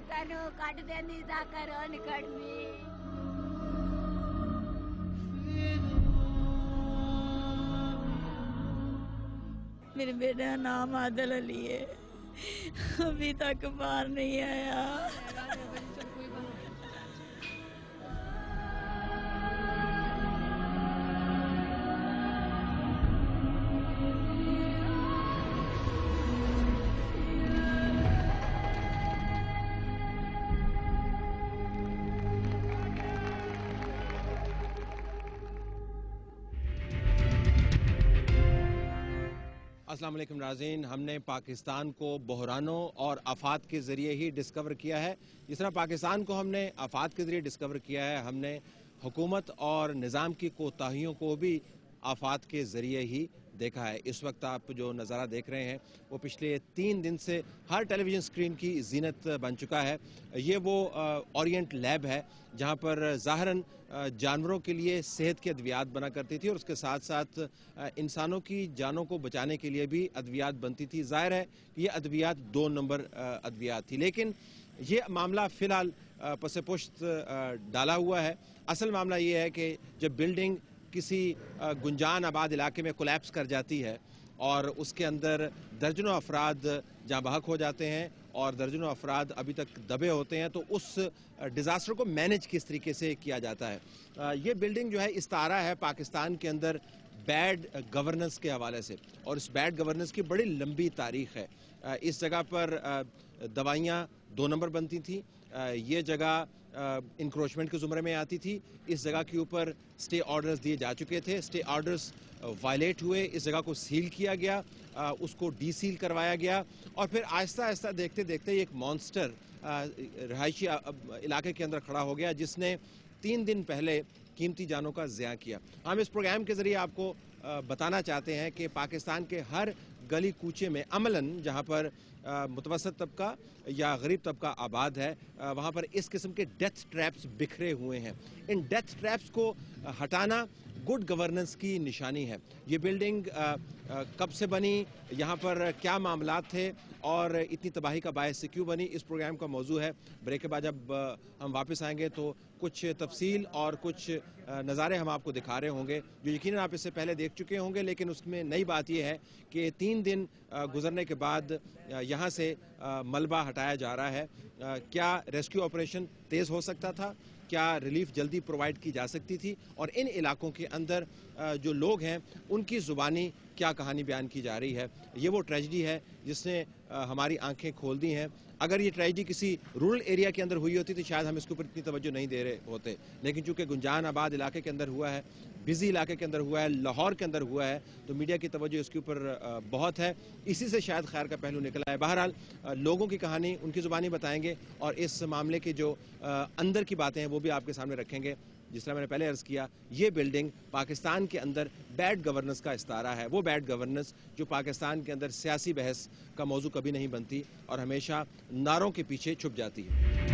तनु cut देंदी सा करो निकड़मी मेरे बेटे का नाम आदिल अली है, अभी तक बाहर नहीं आया। अस्सलाम वालेकुम नाज़रीन, हमने पाकिस्तान को बहरानों और आफात के ज़रिए ही डिस्कवर किया है। जिस तरह पाकिस्तान को हमने आफात के ज़रिए डिस्कवर किया है, हमने हुकूमत और निज़ाम की कोताहियों को भी आफात के ज़रिए ही देखा है। इस वक्त आप जो नज़ारा देख रहे हैं वो पिछले 3 दिन से हर टेलीविज़न स्क्रीन की ज़ीनत बन चुका है। ये वो ओरिएंट लैब है जहाँ पर ज़ाहरन जानवरों के लिए सेहत की अद्वियात बना करती थी और उसके साथ साथ इंसानों की जानों को बचाने के लिए भी अद्वियात बनती थी। ज़ाहिर है कि ये अद्वियात 2 नंबर अद्वियात थी, लेकिन ये मामला फ़िलहाल पसे पुश्त डाला हुआ है। असल मामला ये है कि जब बिल्डिंग किसी गुंजान आबाद इलाके में कोलैप्स कर जाती है और उसके अंदर दर्जनों अफराद जहाँ बहक हो जाते हैं और दर्जनों अफराद अभी तक दबे होते हैं, तो उस डिज़ास्टर को मैनेज किस तरीके से किया जाता है। ये बिल्डिंग जो है इस्तारा है पाकिस्तान के अंदर बैड गवर्नेंस के हवाले से, और इस बैड गवर्नेंस की बड़ी लंबी तारीख है। इस जगह पर दवाइयाँ 2 नंबर बनती थी, ये जगह इंक्रोचमेंट के ज़ुमरे में आती थी। इस जगह के ऊपर स्टे ऑर्डर्स दिए जा चुके थे, स्टे ऑर्डर्स वायलेट हुए, इस जगह को सील किया गया, उसको डी सील करवाया गया और फिर आहिस्ता आहिस्ता देखते देखते एक मॉन्स्टर रहायशी इलाके के अंदर खड़ा हो गया जिसने 3 दिन पहले कीमती जानों का ज़िया किया। हम इस प्रोग्राम के ज़रिए आपको बताना चाहते हैं कि पाकिस्तान के हर गली कूचे में अमलन जहाँ पर मुतवसत तबका या गरीब तबका आबाद है, वहाँ पर इस किस्म के डेथ ट्रैप्स बिखरे हुए हैं। इन डेथ ट्रैप्स को हटाना गुड गवर्नेंस की निशानी है। ये बिल्डिंग कब से बनी, यहाँ पर क्या मामलात थे और इतनी तबाही का बायस क्यों बनी, इस प्रोग्राम का मौजू है। ब्रेक के बाद जब हम वापस आएंगे तो कुछ तफसील और कुछ नज़ारे हम आपको दिखा रहे होंगे जो यकीनन आप इससे पहले देख चुके होंगे, लेकिन उसमें नई बात यह है कि 3 दिन गुजरने के बाद यहाँ से मलबा हटाया जा रहा है। क्या रेस्क्यू ऑपरेशन तेज़ हो सकता था, क्या रिलीफ जल्दी प्रोवाइड की जा सकती थी, और इन इलाकों के अंदर जो लोग हैं उनकी ज़ुबानी क्या कहानी बयान की जा रही है। ये वो ट्रेजिडी है जिसने हमारी आंखें खोल दी हैं। अगर ये ट्रेजिडी किसी रूरल एरिया के अंदर हुई होती तो शायद हम इसके ऊपर इतनी तवज्जो नहीं दे रहे होते, लेकिन चूंकि गुंजान आबाद इलाके के अंदर हुआ है, बिजी इलाके के अंदर हुआ है, लाहौर के अंदर हुआ है, तो मीडिया की तवज्जो इसके ऊपर बहुत है। इसी से शायद खैर का पहलू निकला है। बहरहाल लोगों की कहानी उनकी ज़ुबानी बताएंगे और इस मामले के जो अंदर की बातें हैं वो भी आपके सामने रखेंगे। जिस तरह मैंने पहले अर्ज़ किया, ये बिल्डिंग पाकिस्तान के अंदर बैड गवर्नेंस का इस्तारा है, वो बैड गवर्नेंस जो पाकिस्तान के अंदर सियासी बहस का मौजू कभी नहीं बनती और हमेशा नारों के पीछे छुप जाती है।